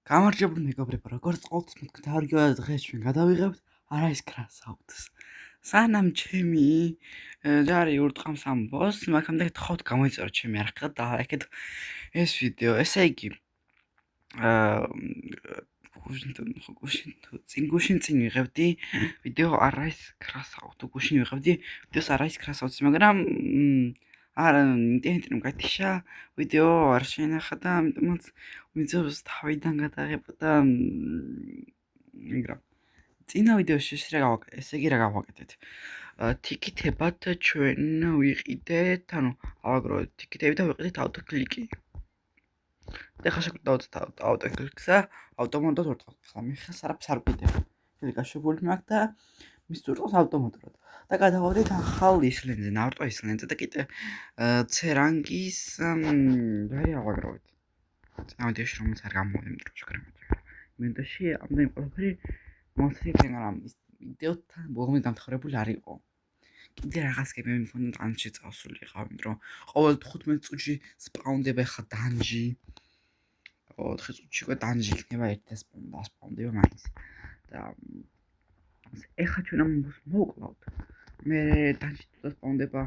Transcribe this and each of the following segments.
გამარჯობა მეგობრებო, როგორც ყოველთვის მეთქი თავრიგად დღეს ჩვენ გადავიღებთ არის კრასაუტს. სანამ ჩემი ჯარი ურტყამს ამბოს, მაგამდე გთხოვთ გამოიწეროთ ჩემი არხი და ლაიქეთ ეს ვიდეო. ესე იგი გუშინ წინ ვიღებდი ვიდეო არის კრასაუტ. გუშინ ვიღებდი ვიდეოს არის კრასაუტს, მაგრამ არა ინტერნეტი რომ გათიშა ვიდეო არ შენახა და ამიტომაც ვიძებს თავიდან გადაღება და მაგრამ წინა ვიდეოში ესე იგი რა გავაკეთეთ. ტიკეტებად ჩვენ ვიყიდეთ, ანუ ავაგროვეთ ტიკეტები და ვიყიდეთ ავტოკლიკი. და ხა შეგვიძლია დავწერთ ავტოკლიკსა, ავტომატურად ვერტყავთ. ხა მე ხა არაფერს არ ვყიდებ. ეს გაშებული მაქვს და მის ვერტყავს ავტომატურად. და გადავავდით ახალ ისლენზე, ნავარტო ისლენზე და კიდე C-რანგის ჯარი ავაგროვეთ. წინავდეში რომელიც არ გამოვიდა დროში გრამატიკა. იმენდაში ამდენი ყველაფერი მოსწრიფენ რა ვიდეოთან ბოლომდე დამთავრებული არ იყო. კიდე რაღაცები მე მქონდა დანჯი წავსული იყავ, იმიტომ რომ ყოველ 15 წუთში სპაუნდება ხა დანჯი. 4 წუთში უკვე დანჯი იქნება ერთი სპაუნდება მაინც. და ეხა ჩვენ ამბობს მოუკლავთ. მე დანჯი თუ სპაუნდება,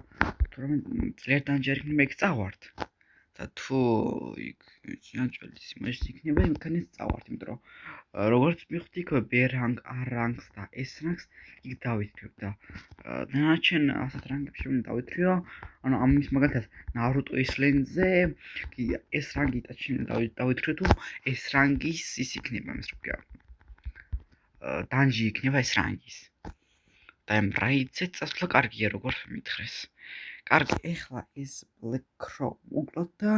თუმცა ძლიერ დანჯი არ იქნება იქ წავართ. და თუ იქ ჯანჯველი სიმაშინ იქნება იმქანეს წავართ, იმიტომ რომ როგორც მივხვდი იქ B-რანგ, A-რანგს და S-რანგს იქ დავითრიო და დანარჩენ ასეთ რანგებში უნდა დავითრიო, ანუ ამის მაგალითად ნარუტო ისლენზე S-რანგი იტაჩი დავითრიო თუ S-რანგის ის იქნება, მის როგორია დანჯი იქნება S-რანგის. და ამ რაიცე წასვლა კარგია როგორც მითხრეს. კარგი, ეხლა ეს Black Crow უკლოთ და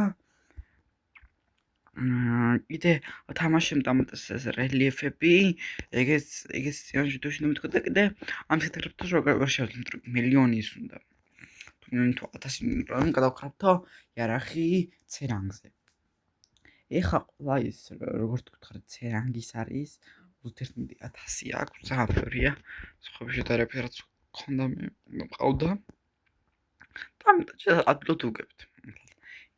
კიდე თამაშემ დამატეს ეს რელიეფები, ეგეც წინაშე ვიდეოში მეთქვა და კიდე ამ სეტერებს როგორ შევძლებ მილიონის უნდა. თუ 1000 რამ გადავხრათო იარაღი C-რანგზე. ეხა ყველა ის როგორც გითხარით C-რანგის არის 21,000 აქვს, საფერია. სხვები შედარებით რაც ხონდა მე მყავდა. და ამიტომ ადვილად უგებთ.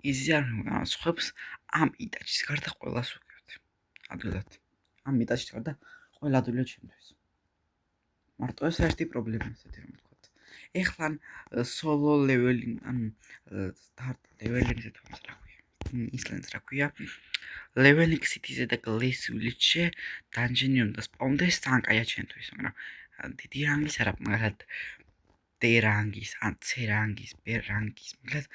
იზი არ სხვებს ამ იტაჩის გარდა ყველას უგებთ. ადვილად. ამ იტაჩის გარდა ყველა ადვილად შემთხვევს. მარტო ეს ერთი პრობლემა ესეთი რომ ვთქვათ. ეხლა სოლო ლეველინგ, ანუ სტარტ ლეველინგზე თავს რა ქვია. ისლენდს რა ქვია. ლეველინგ სიტიზე და გლეის ვილიჩზე დანჯენი უნდა სპაუნდეს თან კაია ჩემთვის, მაგრამ დიდი რანგის არა, მაგალითად D-რანგის, ან C-რანგის, B-რანგის, მაგალითად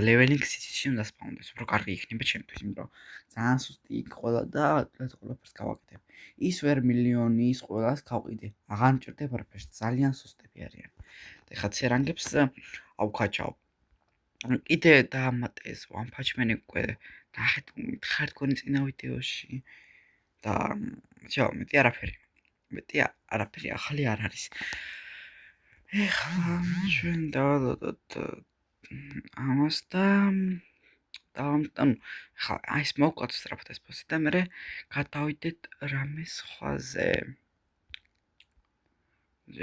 ლეველინგ სიტიში უნდა სპაუნდეს, უფრო კარგი იქნება ჩემთვის, იმიტომ რომ ძალიან სუსტი იქ ყველა და ყველაფერს გავაკეთებ. ის ვერ მილიონის ყველას გავყიდე. აღარ მჭირდება არაფერს, ძალიან სუსტები არიან. და ხა C-რანგებს ავქაჩავ. კიდე დაამატეს One Punch Man უკვე ნახეთ, მითხარით გონი წინა ვიდეოში და მეტი არაფერი ახალი არ არის. ეხლა ჩვენ დავადოთ ამას და ანუ ხა ეს მოვკვათ სწრაფად ეს პოსტი და მე გადავიდეთ რამე სხვაზე.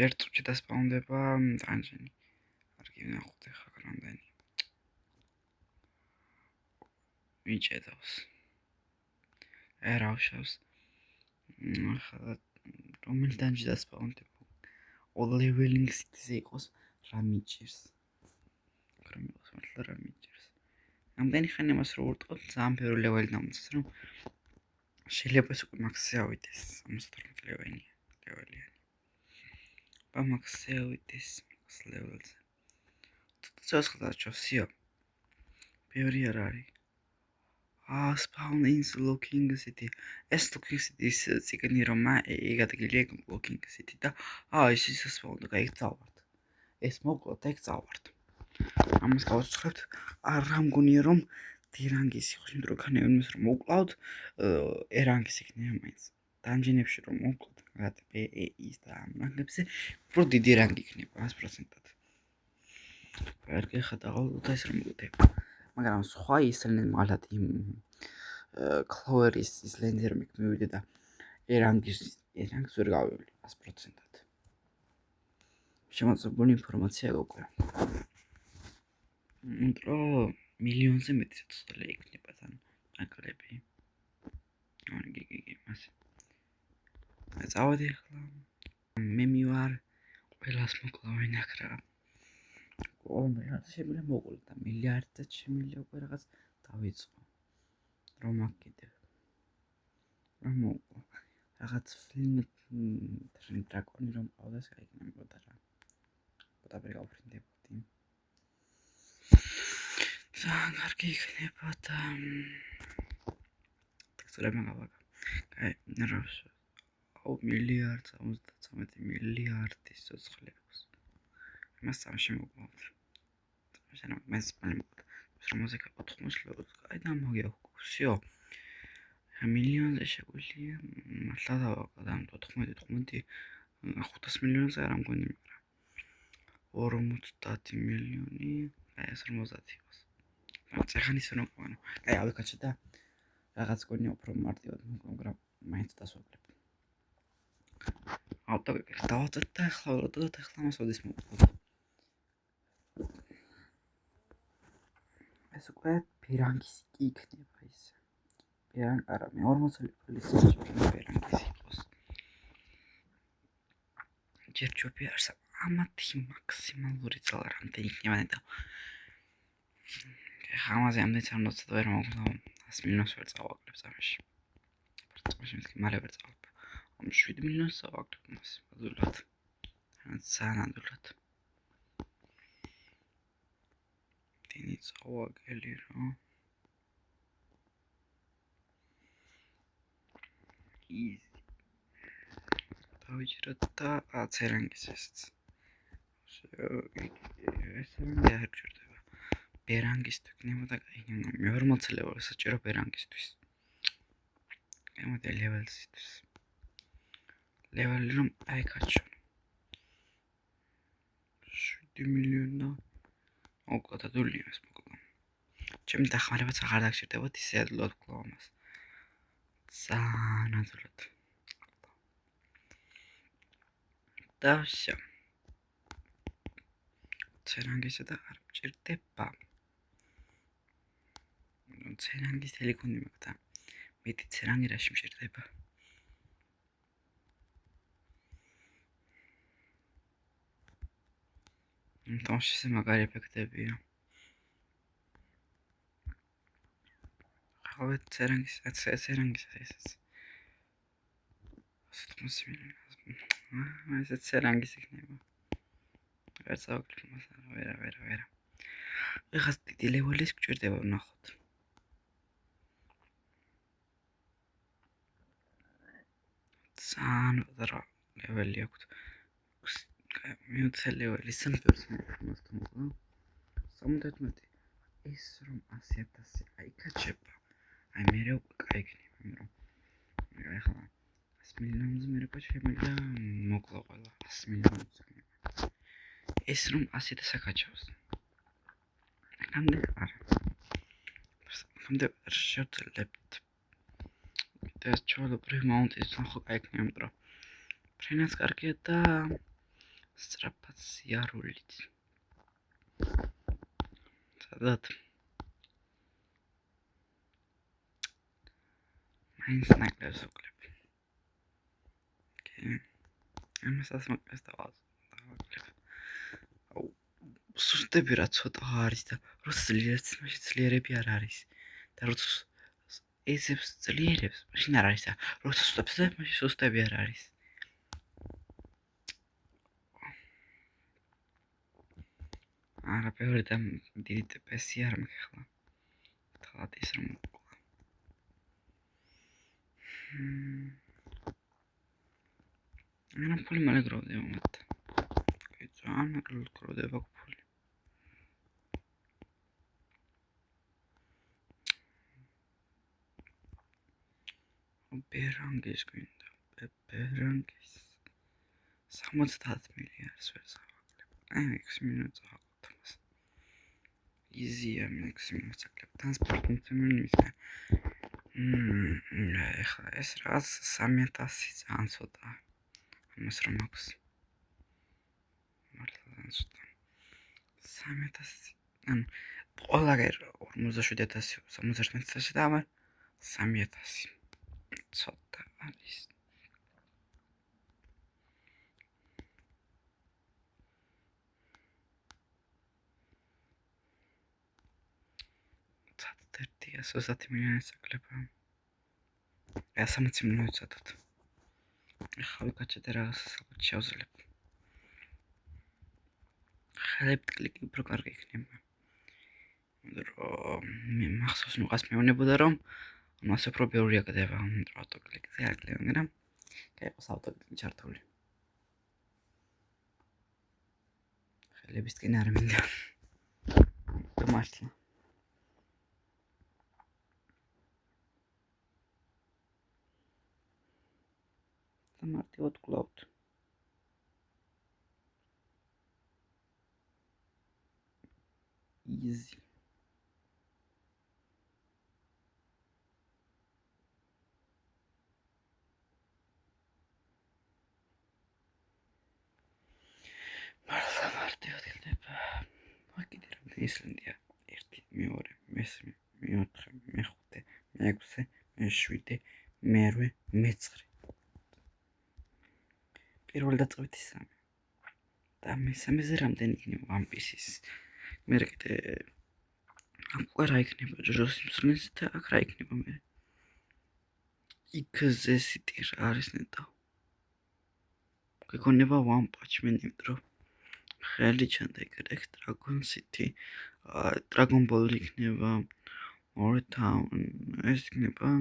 ერთ წუთში დასპაუნდება დანჯენი. კარგი ნახოთ ეხლა რამდენი. ვიჭედავს. ერავშავს. ახლა რომელი დანჯი დასპაუნდება. ლეველინგ სიტიზე იყოს რა მიჭირს. რომელს მართლა რა მიჭირს. ამდენი ხანი მას რო ვურტყოთ, ძალიან ბევრი ლეველი დამწეს, რომ შეიძლება ეს უკვე მაქსზე ავიდეს. 72 ლეველიანი. და მაქსზე ავიდეს მაქს ლეველზე. ცოტა გადაჭოსიო. ბევრი არ არის. Spawn in Looking City. ეს Looking City ის ციგნი რომა ეგ ადგილია Looking City და ის spawn და ეგ წავართ. ეს მოკლოდ ეგ წავართ. ამას გავაცხრებთ. არ მგონია რომ D-რანგის იყოს, იმიტომ რომ ქანევენ მის რომ მოკლავთ, E-რანგის იქნება მაინც. დანჯენებში რომ მოკლავთ, მაგათ B-ის და ამ რანგებზე, უფრო დიდი რანგი იქნება 100%-ად. კარგი, ხა დავავალოთ ეს რომ მოვიდე. მაგრამ სხვა ისლენდ მაგალითად იმ კლოვერის ისლენდზე რომ მივიდე და E-რანგის ვერ გავივლი 100%-ად. შემოწმებული ინფორმაცია გოკვირა. მილიონზე მეტი ცოტა იქნება თან აკრები. წავედი ახლა. მე მივარ ყველას მოკლავენ აქ რა. ყოველმე შემიძლია მოყოლ და მილიარდად შემიძლია უკვე რაღაც დავიწყო. რომ აქ კიდევ. რომ მოყოლ. რაღაც ფილმ დრაკონი რომ ყავდეს გაიგნებოდა რა. პოტაპერი გავფრინდებოდი. კარგი იქნებოდა. ტექსტურები მაგავაგა. აი, ნერვს. მილიარდ 73 მილიარდის ცოცხლებს. მას სამში მოგვავთ. შეიძლება მას პალიმოთ. რომ მუსიკა 80 აი და მაგია всё. მილიონზე შეგვიძლია მართლა დავაყო და 14 500 მილიონზე არ ამგონი მაგრამ 50 მილიონი აი 50 იყოს. წახან ისე რომ ყავანო. აი ავიქაჩე და რაღაც გონია უფრო მარტივად მაგრამ მაინც დასვაგლებ. ავტოგეკრა დავაწეთ და ახლა ველოდოთ ახლა მასოდის მოვყავ. ეს უკვე პირანგის იქნება ის. პირანგ არა მე 40 ლიტრის პირანგის იყოს. ჯერ ჯობი არს ამათი მაქსიმალური ძალა რამდენი იქნება და ხამაზე ამდენს არ მოცდა ვერ მოგლავ 100 მილიონს ვერ წავაკლებ სამში. პრინციპში მალე ვერ წავაკლებ. 7 მილიონს წავაკლებ მას ადვილად. ძალიან ადვილად. დინი წავაგელი რა. დავიჭიროთ და წერანგის ესეც. ეს რამე არ გჭირდება. ბერანგის თუ იქნებოდა კაი, მე 40 ლეველი საჭირო ბერანგისთვის. ემოდე ლეველისთვის. ლეველი რომ აი კაჩო. 7 მილიონი. მოკლა დადულია ეს მოკლა. ჩემი დახმარებაც აღარ დაგჭირდებათ ისე ადვილად ვკლავ ამას. ძალიან ადვილად. და всё. წერანგისა და არ მჭირდება. წერანგის ტელეფონი მაგდა. მეტი წერანგი რაში მჭირდება. თამაშზე მაგარი ეფექტებია. ხავეთ წერანგის ესეც. 80 მილიონი. ეს წერანგის იქნება. ვერ წავაკლებ მას არა. ეხლა დიდი ლეველის გჭირდება ვნახოთ. ძალიან პატარა ლეველი აქვს. მეოცე ლეველი სამფერს მას თუ მოკლა. 71 ეს რომ 100,000 აი კაჩება. აი მე რა კაიგნებ რომ ეხლა 100 მილიონზე მე რა შემიძლია მოკლა ყველა 100 მილიონზე. ეს რომ 100,000 კაჩავს. ამდე არა. ამდე შევძლებთ. ეს ჩვეულებრივ მაუნტის ხო კაიგნებ რომ ფრენაც კარგია და სწრაფად სიარულით. სადაც მაინც ნაკლებს ვკლებ. ამასაც მოკლეს დავაკლებ. აუ სუსტები რა ცოტა არის და როცა ძლიერები არ არის. და როცა ეზებს ძლიერებს მაშინ არ არის და როცა სუსტებს მაშინ სუსტები არ არის. არა ბევრი და დიდი ტპესი არ მიხლა. თალად ის რომ მოკლა. ანა ფული მალე გროვდება მათ. ძალიან მაგრად გროვდება ფული. ბერანგის გვინდა. ბერანგის 70 მილიარდს ვერ წავაკლებ. აი 6 მილიონი წავაკლებ მას. იზია 6 მილიონი წავაკლებ. ტრანსპორტი მისგან. ეხლა ეს რაც 3,000 ძალიან ცოტა. ამას რომ აქვს. მართლა ძალიან ცოტა. 3,000. ანუ ყველაგერ 47,000, 71,000 და ამან 3,000. ცოტა არის. 130 მილიონი საკლება. 160 მილიონი სადოთ. ახლა ვიკაჩეთ რაღაცა საკუთი შევძლებ. ხელებით კლიკი უფრო კარგი იქნება. მე მახსოვს ნუყას მეუბნებოდა რომ მას უფრო ბევრი აკდება ავტოკლიკზე აკლია, მაგრამ გაიყოს ავტოკლიკი ჩართული. ხელების წინ არ მინდა. მართლა. და მარტივად კლავთ. easy. მარტივად ხდება. კიდე რამდენი ისლანდია? 1, 2, მე-3, მე-4, მე-5, მე-6, მე-7, მე-8, მე-9. პირველ დაწყებითი 3. და მესამეზე რამდენი იქნება One Piece-ის? მე კიდე აქ რა იქნება ჯოჯოს სიმსვლის და აქ რა იქნება მე? იქზე სიტი რა არის ნეტო? გეკონება One Punch Man იმიტომ ხელი ჩანდა იქ Dragon City, Dragon Ball იქნება, More Town, ეს იქნება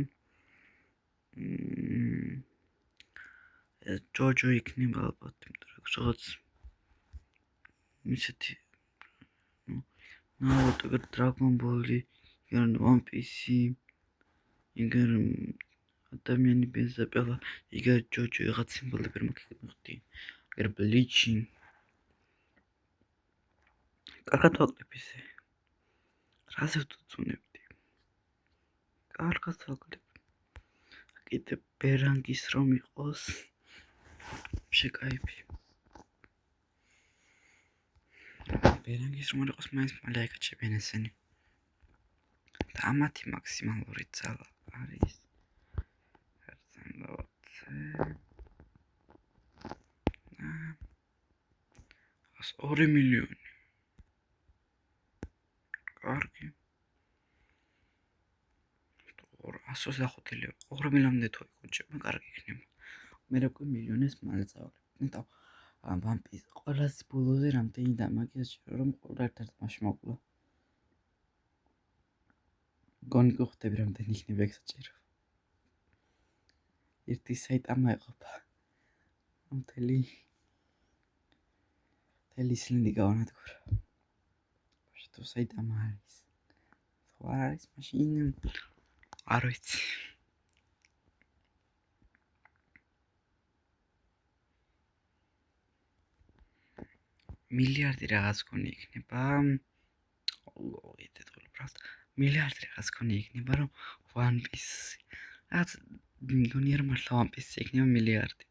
JoJo იქნება ალბათ, იმიტომ რომ რაღაც ისეთი Naruto, Dragon Ball, One Piece, იგერ ადამიანი ბენზაპელა, იგერ JoJo რაღაც სიმბოლები რომ მოგხდი. იგერ Bleaching. კარგად ვაკლებ ისე. რაზე ვწუნებდი? კარგად ვაკლებ. კიდე ბერანგის რომ იყოს. შეკაიფი. ბერანგის რომ იყოს მაინც მალე ეკაჩებიან ესენი. და ამათი მაქსიმალური ძალა არის 2 მილიონი. კარგი. 125 2 მილიონამდე თუ იქნება, კარგი იქნება. მე რა ქვი მილიონის მალე წავალებ. ნეტო One Piece ყველაზე ბოლოზე რამდენი დამაგეს რომ ყოველ ერთ მასში მოკლა. გონი გხვდები რამდენი იქნება ეგ საჭირო. ერთი საიტამა ეყოფა. მთელი ისლანდი გავანადგურა. თუ საიტამა არის. თუ არ არის მაშინ არ ვიცი. მილიარდი რაღაც გონი იქნება. მილიარდი რაღაც გონი იქნება რომ One Piece. რაც გონია რომ მართლა One Piece იქნება მილიარდი.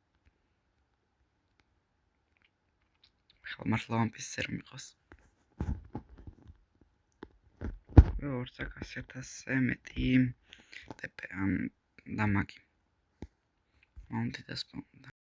ხა მართლა One Piece რომ იყოს. 200-ზე მეტი TP დამაგი. Mounted as